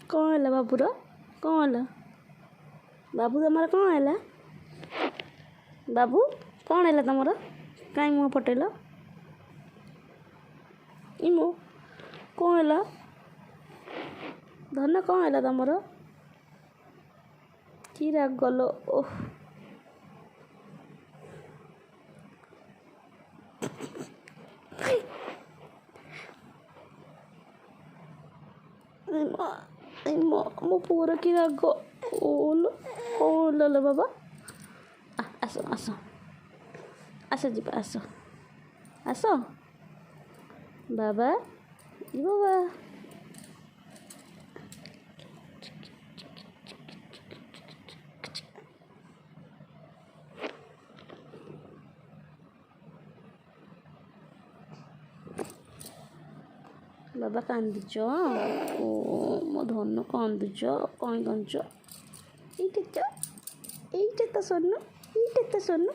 कौन है बाबूर कौन है बाबू तुम कौन है बाबू कौन है तुम कहीं मुँह पटेल इमो कौन है धन कौन है तुम कि राग गलो ओह मो पूरा कि राग ओलो ओलो बाबा आस आस आस जी आस आस बाबा बाबा बाबा कांदुच ओ मो धन कांदुच कहीं कांदुच ये तो सोनू ये तो सोनू